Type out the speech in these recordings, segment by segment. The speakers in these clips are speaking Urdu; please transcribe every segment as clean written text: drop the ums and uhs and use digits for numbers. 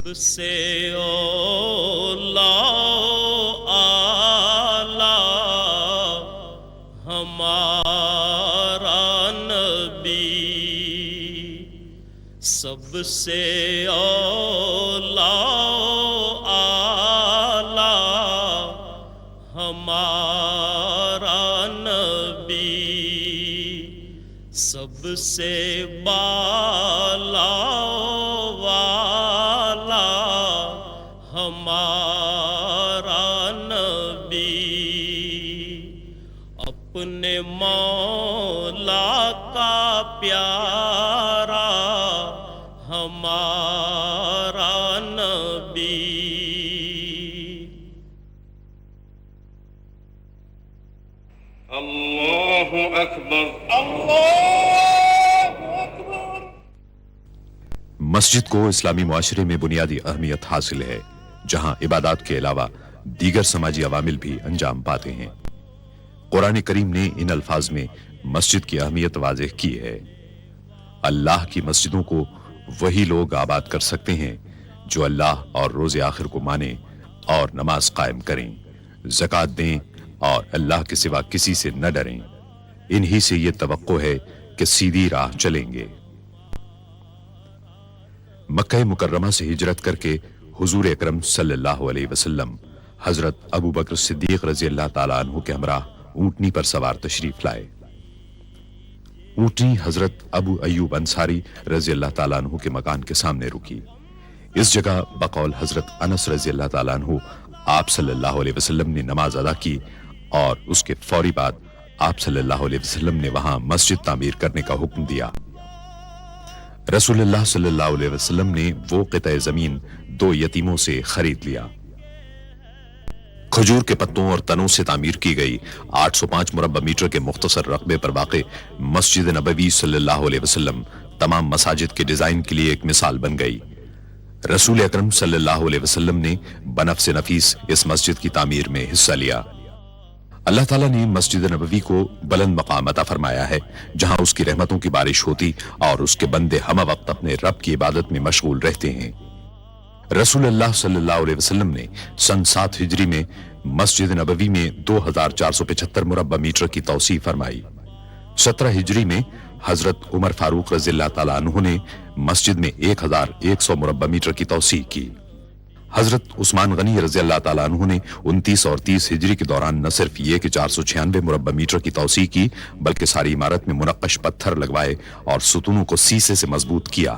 سے اولا آلہ ہمارا نبی، سب سے اولا آلہ ہمارا نبی، سب سے بالا والا ہمارا نبی، اپنے مولا کا پیارا ہمارا نبی۔ اللہ اکبر۔ مسجد کو اسلامی معاشرے میں بنیادی اہمیت حاصل ہے، جہاں عبادات کے علاوہ دیگر سماجی عوامل بھی انجام پاتے ہیں۔ قرآن کریم نے ان الفاظ میں مسجد کی اہمیت واضح کی ہے۔ اللہ کی مسجدوں کو وہی لوگ آباد کر سکتے ہیں جو اللہ اور روز آخر کو مانیں اور نماز قائم کریں، زکوٰۃ دیں اور اللہ کے سوا کسی سے نہ ڈریں۔ انہی سے یہ توقع ہے کہ سیدھی راہ چلیں گے۔ مکہ مکرمہ سے ہجرت کر کے حضور اکرم صلی اللہ علیہ وسلم حضرت ابو بکر صدیق رضی اللہ تعالیٰ عنہ کے ہمراہ اونٹنی پر سوار تشریف لائے۔ اونٹنی حضرت ابو ایوب انصاری رضی اللہ تعالیٰ عنہ کے مکان کے سامنے رکی۔ اس جگہ بقول حضرت انس رضی اللہ تعالیٰ عنہ آپ صلی اللہ علیہ وسلم نے نماز ادا کی اور اس کے فوری بعد آپ صلی اللہ علیہ وسلم نے وہاں مسجد تعمیر کرنے کا حکم دیا۔ رسول اللہ صلی اللہ علیہ وسلم نے وہ قطع زمین 2 یتیموں سے خرید لیا۔ کھجور کے پتوں اور تنوں سے تعمیر کی گئی 805 مربع میٹر کے مختصر رقبے پر واقع مسجد نبوی صلی اللہ علیہ وسلم تمام مساجد کے ڈیزائن کے لیے ایک مثال بن گئی۔ رسول اکرم صلی اللہ علیہ وسلم نے بنفس نفیس اس مسجد کی تعمیر میں حصہ لیا۔ اللہ تعالیٰ نے مسجد نبوی کو بلند مقام عطا فرمایا ہے، جہاں اس کی رحمتوں کی بارش ہوتی اور اس کے بندے ہمہ وقت اپنے رب کی عبادت میں مشغول رہتے ہیں۔ رسول اللہ صلی اللہ علیہ وسلم نے سن 7 ہجری میں مسجد نبوی میں 2475 مربع میٹر کی توسیع فرمائی۔ 17 ہجری میں حضرت عمر فاروق رضی اللہ تعالیٰ عنہ نے مسجد میں 1100 مربع میٹر کی توسیع کی۔ حضرت عثمان غنی رضی اللہ تعالیٰ عنہ نے 29 اور 30 ہجری کے دوران نہ صرف یہ کہ 496 مربع میٹر کی توسیع کی، بلکہ ساری عمارت میں منقش پتھر لگوائے اور ستونوں کو سیسے سے مضبوط کیا۔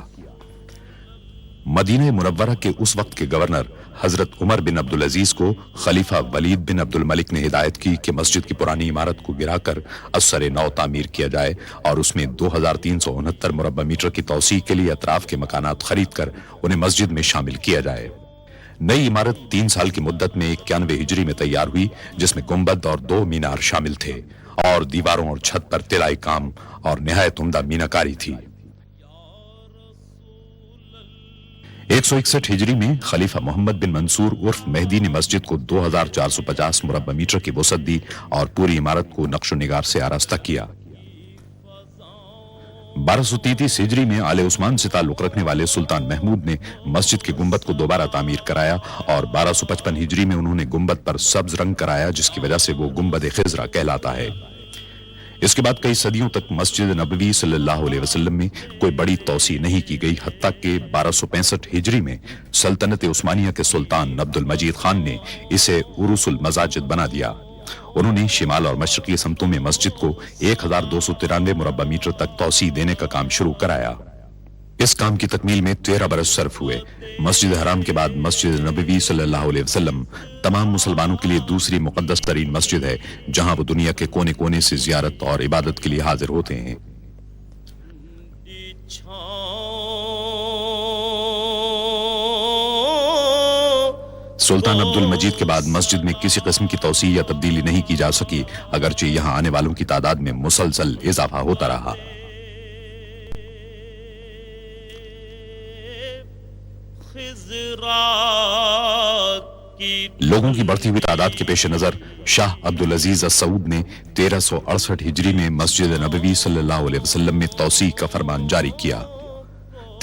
مدینہ منورہ کے اس وقت کے گورنر حضرت عمر بن عبدالعزیز کو خلیفہ ولید بن عبد الملک نے ہدایت کی کہ مسجد کی پرانی عمارت کو گرا کر ازسر نو تعمیر کیا جائے اور اس میں 2369 مربع میٹر کی توسیع کے لیے اطراف کے مکانات خرید کر انہیں مسجد میں شامل کیا جائے۔ نئی عمارت 3 سال کی مدت میں 91 ہجری میں تیار ہوئی، جس میں گنبد اور 2 مینار شامل تھے اور دیواروں اور چھت پر طلائی کام اور نہایت عمدہ میناکاری تھی۔ 161 ہجری میں خلیفہ محمد بن منصور عرف مہدی نے مسجد کو 2450 مربع میٹر کی وسعت دی اور پوری عمارت کو نقش و نگار سے آراستہ کیا۔ 1233 ہجری میں آل عثمان سے تعلق رکھنے والے سلطان محمود نے مسجد کے گنبد کو دوبارہ تعمیر کرایا اور 1255 ہجری میں انہوں نے گنبد پر سبز رنگ کرایا، جس کی وجہ سے وہ گنبد خضرا کہلاتا ہے۔ اس کے بعد کئی صدیوں تک مسجد نبوی صلی اللہ علیہ وسلم میں کوئی بڑی توسیع نہیں کی گئی، حتیٰ کہ 1265 ہجری میں سلطنت عثمانیہ کے سلطان عبد المجید خان نے اسے عروس المساجد بنا دیا۔ انہوں نے شمال اور مشرقی سمتوں میں مسجد کو 1293 مربع میٹر تک توسیع دینے کا کام شروع کرایا۔ اس کام کی تکمیل میں 13 برس صرف ہوئے۔ مسجد حرام کے بعد مسجد نبوی صلی اللہ علیہ وسلم تمام مسلمانوں کے لیے دوسری مقدس ترین مسجد ہے، جہاں وہ دنیا کے کونے کونے سے زیارت اور عبادت کے لیے حاضر ہوتے ہیں۔ سلطان عبد المجید کے بعد مسجد میں کسی قسم کی توسیع یا تبدیلی نہیں کی جا سکی، اگرچہ یہاں آنے والوں کی تعداد میں مسلسل اضافہ ہوتا رہا۔ لوگوں کی بڑھتی ہوئی تعداد کے پیش نظر شاہ عبدالعزیز السعود نے 1368 ہجری میں مسجد نبوی صلی اللہ علیہ وسلم میں توسیع کا فرمان جاری کیا۔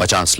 50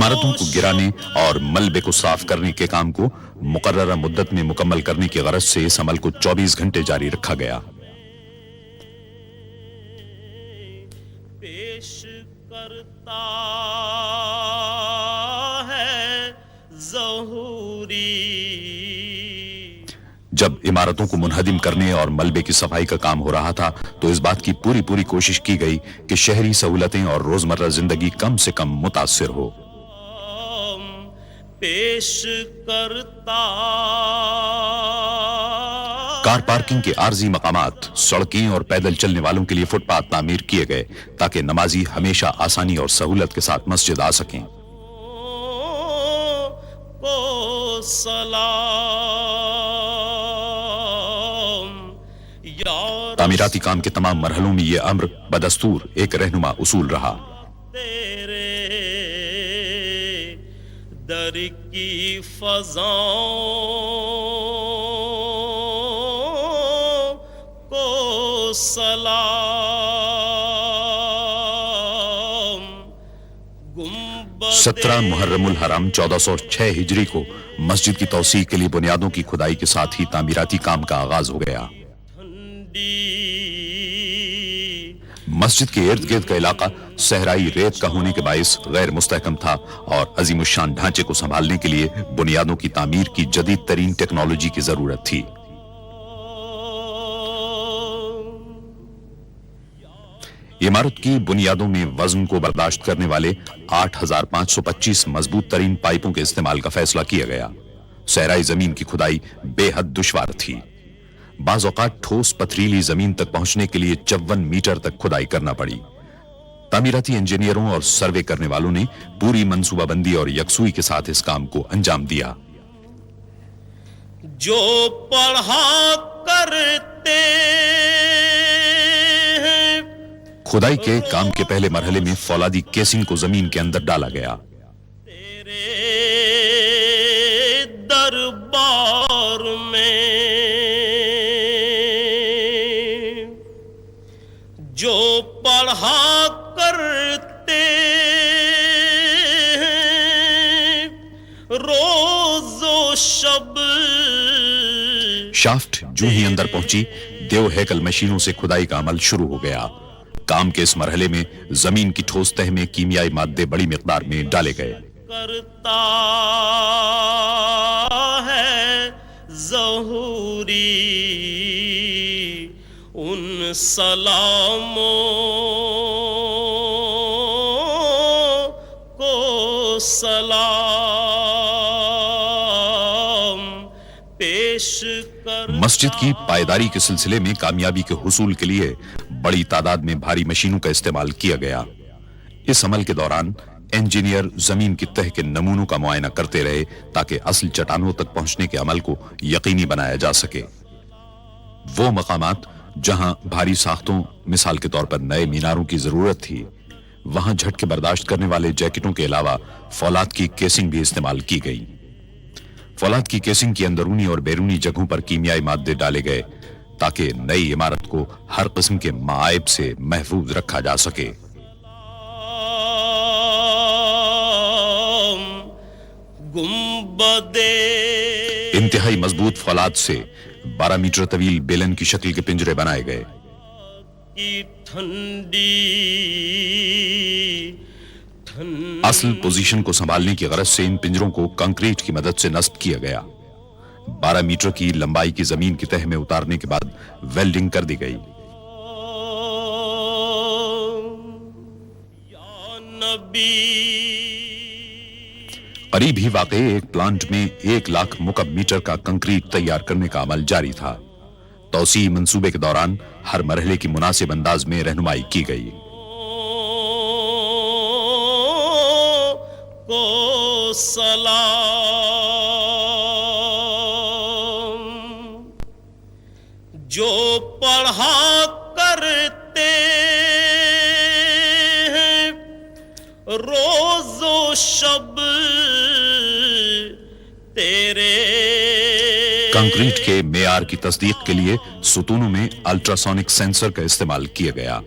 عمارتوں کو گرانے اور ملبے کو صاف کرنے کے کام کو مقررہ مدت میں مکمل کرنے کی غرض سے اس عمل کو 24 گھنٹے جاری رکھا گیا۔ پیش کرتا ہے ظہوری۔ جب عمارتوں کو منہدم کرنے اور ملبے کی صفائی کا کام ہو رہا تھا تو اس بات کی پوری کوشش کی گئی کہ شہری سہولتیں اور روزمرہ زندگی کم سے کم متاثر ہو۔ پیش کرتا کار پارکنگ کے عارضی مقامات، سڑکیں اور پیدل چلنے والوں کے لیے فٹ پاتھ تعمیر کیے گئے تاکہ نمازی ہمیشہ آسانی اور سہولت کے ساتھ مسجد آ سکیں۔ کو سلام یا تعمیراتی کام کے تمام مرحلوں میں یہ امر بدستور ایک رہنما اصول رہا۔ تیرے در کی فضاؤں کو سلام۔ 17 محرم الحرام 1406 ہجری کو مسجد کی توسیع کے لیے بنیادوں کی کھدائی کے ساتھ ہی تعمیراتی کام کا آغاز ہو گیا۔ مسجد کے ارد گرد کا علاقہ صحرائی ریت کا ہونے کے باعث غیر مستحکم تھا اور عظیم الشان ڈھانچے کو سنبھالنے کے لیے بنیادوں کی تعمیر کی جدید ترین ٹیکنالوجی کی ضرورت تھی۔ عمارت کی بنیادوں میں وزن کو برداشت کرنے والے 8525 مضبوط ترین پائپوں کے استعمال کا فیصلہ کیا گیا۔ صحرائی زمین کی کھدائی بے حد دشوار تھی۔ بعض اوقات ٹھوس پتھریلی زمین تک پہنچنے کے لیے 54 میٹر تک کھدائی کرنا پڑی۔ تعمیراتی انجینئروں اور سروے کرنے والوں نے پوری منصوبہ بندی اور یکسوئی کے ساتھ اس کام کو انجام دیا۔ جو پڑھا کرتے ہیں کھدائی کے کام کے پہلے مرحلے میں فولادی کیسنگ کو زمین کے اندر ڈالا گیا۔ تیرے دربار میں جو پڑھا کرتے ہیں روز و شب۔ شافٹ جو ہی اندر پہنچی، دیو ہیکل مشینوں سے کھدائی کا عمل شروع ہو گیا۔ کام کے اس مرحلے میں زمین کی ٹھوس تہ میں کیمیائی مادے بڑی مقدار میں ڈالے گئے۔ کرتا ہے ظہوری ان سلاموں کو سلام پیش کر۔ مسجد کی پائیداری کے سلسلے میں کامیابی کے حصول کے لیے بڑی تعداد میں بھاری مشینوں کا استعمال کیا گیا۔ اس عمل کے دوران انجینئر زمین کی تہ کے نمونوں کا معائنہ کرتے رہے تاکہ اصل چٹانوں تک پہنچنے کے عمل کو یقینی بنایا جا سکے۔ وہ مقامات جہاں بھاری ساختوں مثال کے طور پر نئے میناروں کی ضرورت تھی، وہاں جھٹکے برداشت کرنے والے جیکٹوں کے علاوہ فولاد کی کیسنگ بھی استعمال کی گئی۔ فولاد کی کیسنگ کی اندرونی اور بیرونی جگہوں پر کیمیائی مادے ڈالے گئے تاکہ نئی عمارت کو ہر قسم کے معائب سے محفوظ رکھا جا سکے۔ انتہائی مضبوط فولاد سے 12 میٹر طویل بیلن کی شکل کے پنجرے بنائے گئے۔ اصل پوزیشن کو سنبھالنے کی غرض سے ان پنجروں کو کنکریٹ کی مدد سے نصب کیا گیا۔ 12 میٹر کی لمبائی کی زمین کی تہ میں اتارنے کے بعد ویلڈنگ کر دی گئی۔ قریب ہی واقع ایک پلانٹ میں 1 لاکھ مکعب میٹر کا کنکریٹ تیار کرنے کا عمل جاری تھا۔ توسیع منصوبے کے دوران ہر مرحلے کی مناسب انداز میں رہنمائی کی گئی۔ کو سلام جو پڑھا کرتے ہیں روز و شب تیرے۔ کنکریٹ کے معیار کی تصدیق کے لیے ستونوں میں الٹراسونک سینسر کا استعمال کیا گیا۔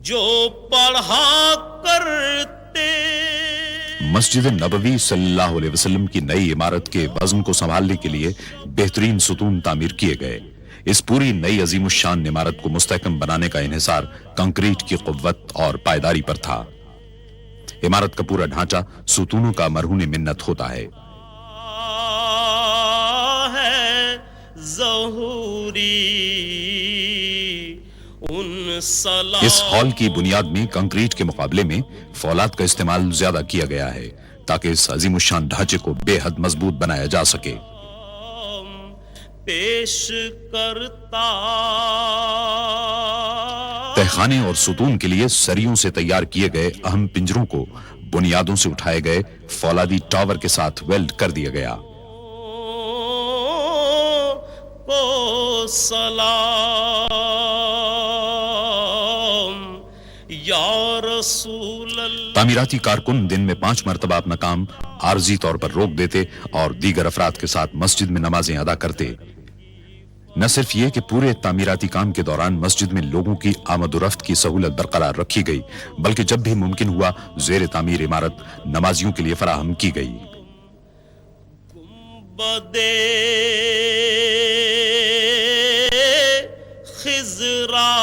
جو پڑھا کرتے مسجد نبوی صلی اللہ علیہ وسلم کی نئی عمارت کے وزن کو سنبھالنے کے لیے بہترین ستون تعمیر کیے گئے. اس پوری نئی عظیم الشان عمارت کو مستحکم بنانے کا انحصار کنکریٹ کی قوت اور پائیداری پر تھا. عمارت کا پورا ڈھانچہ ستونوں کا مرہون منت ہوتا ہے. اس ہال کی بنیاد میں کنکریٹ کے مقابلے میں فولاد کا استعمال زیادہ کیا گیا ہے تاکہ اس عظیم الشان ڈھانچے کو بے حد مضبوط بنایا جا سکے. پیش کرتا تہخانے اور ستون کے لیے سریوں سے تیار کیے گئے اہم پنجروں کو بنیادوں سے اٹھائے گئے فولادی ٹاور کے ساتھ ویلڈ کر دیا گیا. کو سلام یا رسول اللہ. تعمیراتی کارکن دن میں 5 مرتبہ اپنا کام عارضی طور پر روک دیتے اور دیگر افراد کے ساتھ مسجد میں نمازیں ادا کرتے. نہ صرف یہ کہ پورے تعمیراتی کام کے دوران مسجد میں لوگوں کی آمد و رفت کی سہولت برقرار رکھی گئی بلکہ جب بھی ممکن ہوا زیر تعمیر عمارت نمازیوں کے لیے فراہم کی گئی. بدے خضرا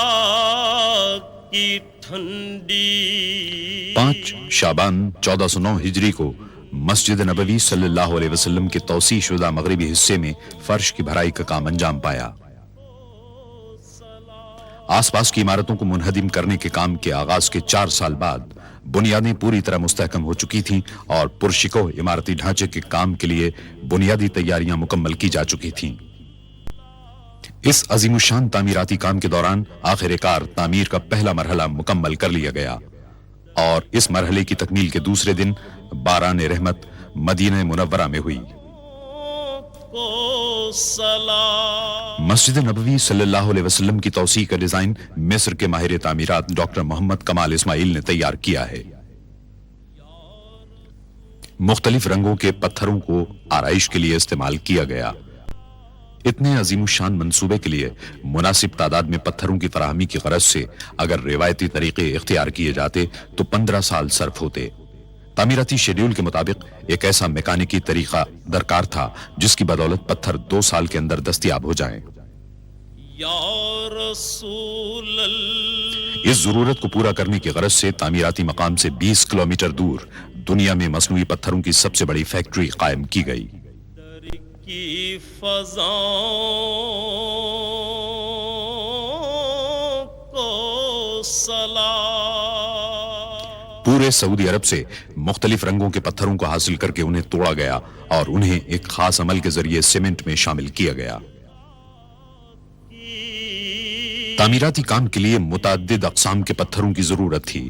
کی ٹھنڈی 5 شعبان 1409 ہجری کو مسجد نبوی صلی اللہ علیہ وسلم کے توسیع شدہ مغربی حصے میں فرش کی بھرائی کا کام انجام پایا. آس پاس کی عمارتوں کو منہدم کرنے کے کام کے آغاز کے 4 سال بعد بنیادیں پوری طرح مستحکم ہو چکی تھیں اور پرشکو عمارتی ڈھانچے کے کام کے لیے بنیادی تیاریاں مکمل کی جا چکی تھیں. اس عظیم الشان تعمیراتی کام کے دوران آخر کار تعمیر کا پہلا مرحلہ مکمل کر لیا گیا اور اس مرحلے کی تکمیل کے دوسرے دن باران رحمت مدینہ منورہ میں ہوئی. مسجد نبوی صلی اللہ علیہ وسلم کی توسیع کا ڈیزائن مصر کے ماہر تعمیرات ڈاکٹر محمد کمال اسماعیل نے تیار کیا ہے. مختلف رنگوں کے پتھروں کو آرائش کے لیے استعمال کیا گیا. اتنے عظیم الشان منصوبے کے لیے مناسب تعداد میں پتھروں کی فراہمی کی غرض سے اگر روایتی طریقے اختیار کیے جاتے تو 15 سال صرف ہوتے. تعمیراتی شیڈیول کے مطابق ایک ایسا میکانیکی طریقہ درکار تھا جس کی بدولت پتھر 2 سال کے اندر دستیاب ہو جائیں. یا رسول اللہ. اس ضرورت کو پورا کرنے کی غرض سے تعمیراتی مقام سے 20 کلومیٹر دور دنیا میں مصنوعی پتھروں کی سب سے بڑی فیکٹری قائم کی گئی. کی فضاؤں کو سلام. پورے سعودی عرب سے مختلف رنگوں کے پتھروں کو حاصل کر کے انہیں توڑا گیا اور انہیں ایک خاص عمل کے ذریعے سیمنٹ میں شامل کیا گیا. تعمیراتی کام کے لیے متعدد اقسام کے پتھروں کی ضرورت تھی.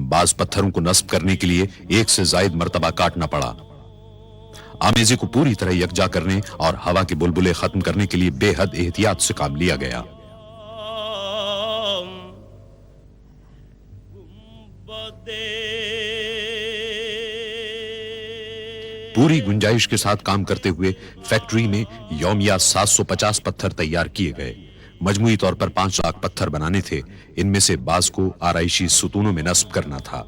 بعض پتھروں کو نصب کرنے کے لیے 1 سے زائد مرتبہ کاٹنا پڑا. آمیزے کو پوری طرح یکجا کرنے اور ہوا کے بلبلے ختم کرنے کے لیے بے حد احتیاط سے کام لیا گیا. پوری گنجائش کے ساتھ کام کرتے ہوئے فیکٹری میں یومیہ 750 پتھر تیار کیے گئے. مجموعی طور پر 5 لاکھ پتھر بنانے تھے. ان میں سے بعض کو آرائشی ستونوں میں نصب کرنا تھا.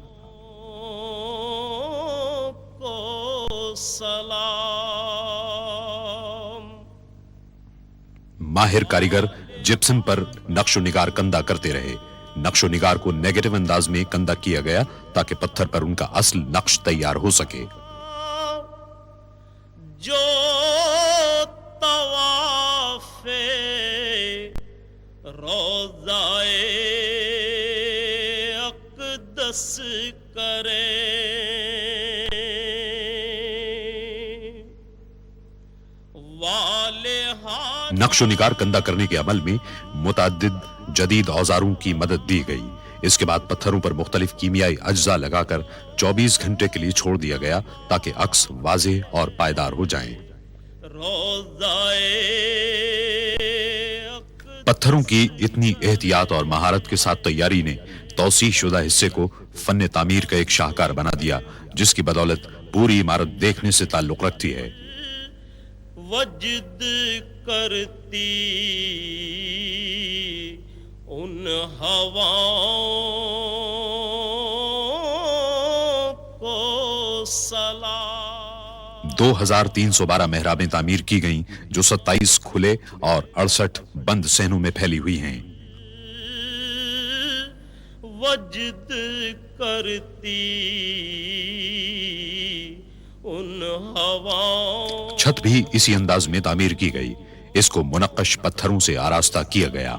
ماہر کاریگر جپسم پر نقش و نگار کندہ کرتے رہے. نقش و نگار کو نیگیٹو انداز میں کندہ کیا گیا تاکہ پتھر پر ان کا اصل نقش تیار ہو سکے. جو طواف روضائے اقدس کرے نقش و نگار کندہ کرنے کے عمل میں متعدد جدید اوزاروں کی مدد دی گئی. اس کے بعد پتھروں پر مختلف کیمیائی اجزاء لگا کر 24 گھنٹے کے لیے چھوڑ دیا گیا تاکہ عکس واضح اور پائیدار ہو جائیں. پتھروں کی اتنی احتیاط اور مہارت کے ساتھ تیاری نے توسیع شدہ حصے کو فن تعمیر کا ایک شاہکار بنا دیا جس کی بدولت پوری عمارت دیکھنے سے تعلق رکھتی ہے. وجد کرتی ان ہواؤں 2312 محرابیں تعمیر کی گئیں جو 27 کھلے اور 68 بند صحنوں میں پھیلی ہوئی ہیں۔ وجد کرتی ان ہواؤں، چھت بھی اسی انداز میں تعمیر کی گئی، اس کو منقش پتھروں سے آراستہ کیا گیا۔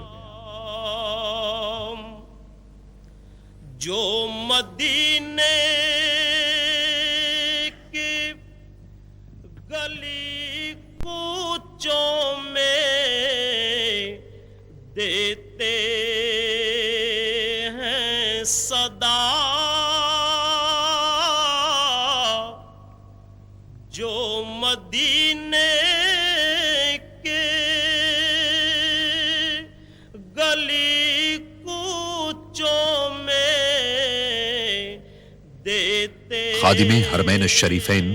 جو مدینے کی گلی کوچوں میں دیتے ہیں صدا، جو مدینے کے گلی کوچوں میں دیتے۔ خادم حرمین الشریفین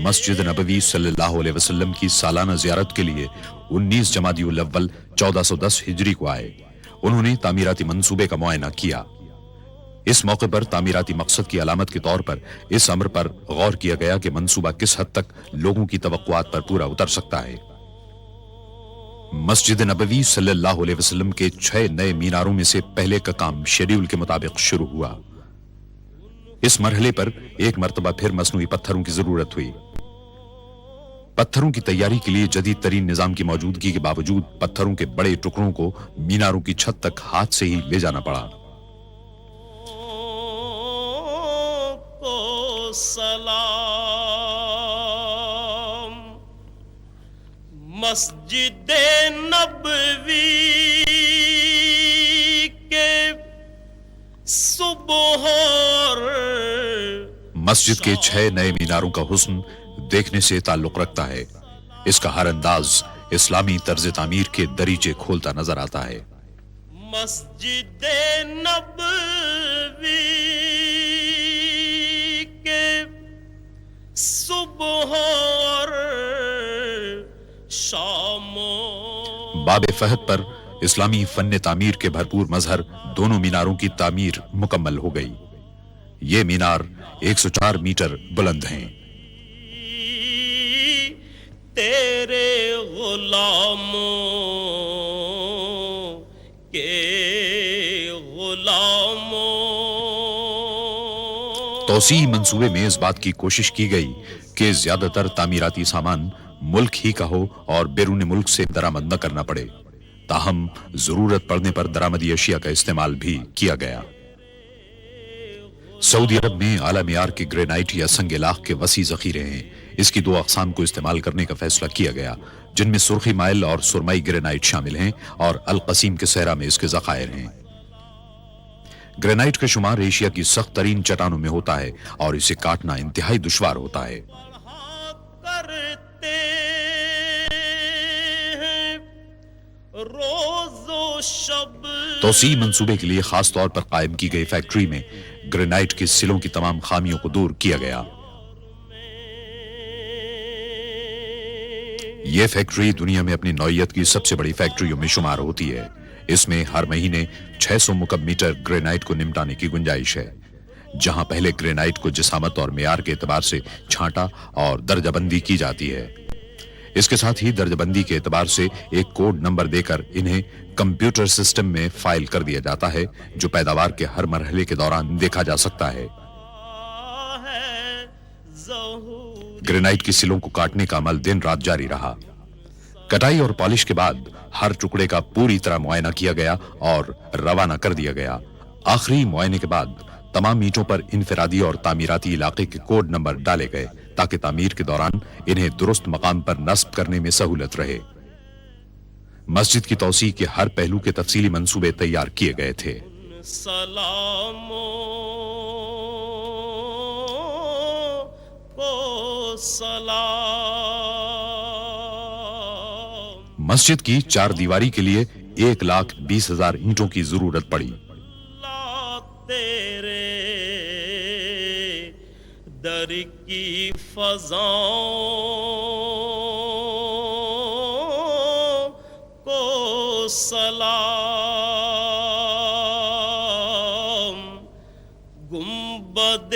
مسجد نبوی صلی اللہ علیہ وسلم کی سالانہ زیارت کے لیے 19 جمادی الاول 1410 ہجری کو آئے۔ انہوں نے تعمیراتی منصوبے کا معائنہ کیا۔ اس موقع پر تعمیراتی مقصد کی علامت کے طور پر اس امر پر غور کیا گیا کہ منصوبہ کس حد تک لوگوں کی توقعات پر پورا اتر سکتا ہے۔ مسجد نبوی صلی اللہ علیہ وسلم کے 6 نئے میناروں میں سے پہلے کا کام شیڈیول کے مطابق شروع ہوا۔ اس مرحلے پر ایک مرتبہ پھر مصنوعی پتھروں کی ضرورت ہوئی۔ پتھروں کی تیاری کے لیے جدید ترین نظام کی موجودگی کے باوجود پتھروں کے بڑے ٹکڑوں کو میناروں کی چھت تک ہاتھ سے ہی لے جانا پڑا۔ سلام مسجد نبوی کے صبح اور مسجد کے 6 نئے میناروں کا حسن دیکھنے سے تعلق رکھتا ہے۔ اس کا ہر انداز اسلامی طرز تعمیر کے دریچے کھولتا نظر آتا ہے۔ مسجد نبوی کے صبح اور شام، باب فہد پر اسلامی فن تعمیر کے بھرپور مظہر دونوں میناروں کی تعمیر مکمل ہو گئی۔ یہ مینار 104 میٹر بلند ہیں۔ تیرے غلاموں کے غلاموں۔ توسیع منصوبے میں اس بات کی کوشش کی گئی کہ زیادہ تر تعمیراتی سامان ملک ہی کا ہو اور بیرون ملک سے درآمد نہ کرنا پڑے، تاہم ضرورت پڑنے پر درآمدی اشیاء کا استعمال بھی کیا گیا۔ سعودی عرب میں اعلیٰ معیار کے گرینائٹ یا سنگ لاخ کے وسیع ذخیرے ہیں۔ اس کی 2 اقسام کو استعمال کرنے کا فیصلہ کیا گیا، جن میں سرخی مائل اور سرمائی گرینائٹ شامل ہیں، اور القصیم کے صحرا میں اس کے ذخائر ہیں۔ گرینائٹ کا شمار ایشیا کی سخت ترین چٹانوں میں ہوتا ہے اور اسے کاٹنا انتہائی دشوار ہوتا ہے۔ کرتے ہیں روز و شب۔ توسیع منصوبے کے لیے خاص طور پر قائم کی گئی فیکٹری میں گرینائٹ کے سلوں کی تمام خامیوں کو دور کیا گیا۔ یہ فیکٹری دنیا میں اپنی نوعیت کی سب سے بڑی فیکٹریوں میں شمار ہوتی ہے۔ اس میں ہر مہینے 600 مکعب میٹر گرینائٹ کو نمٹانے کی گنجائش ہے۔ جہاں پہلے گرینائٹ کو جسامت اور معیار کے اعتبار سے چھانٹا اور درجہ بندی کی جاتی ہے، اس کے ساتھ ہی درجہ بندی کے اعتبار سے ایک کوڈ نمبر دے کر انہیں کمپیوٹر سسٹم میں فائل کر دیا جاتا ہے، جو پیداوار کے ہر مرحلے کے دوران دیکھا جا سکتا ہے۔ گرینائٹ کی سلوں کو کاٹنے کا عمل دن رات جاری رہا۔ کٹائی اور پالش کے بعد ہر ٹکڑے کا پوری طرح معائنہ کیا گیا اور روانہ کر دیا گیا۔ آخری معائنے کے بعد تمام اینٹوں پر انفرادی اور تعمیراتی علاقے کے کوڈ نمبر ڈالے گئے تاکہ تعمیر کے دوران انہیں درست مقام پر نصب کرنے میں سہولت رہے۔ مسجد کی توسیع کے ہر پہلو کے تفصیلی منصوبے تیار کیے گئے تھے۔ سلاموں کو سلام۔ مسجد کی 4 دیواری کے لیے 1,20,000 اینٹوں کی ضرورت پڑی۔ تیرے در کی فضاؤں کو سلام۔ گنبدِ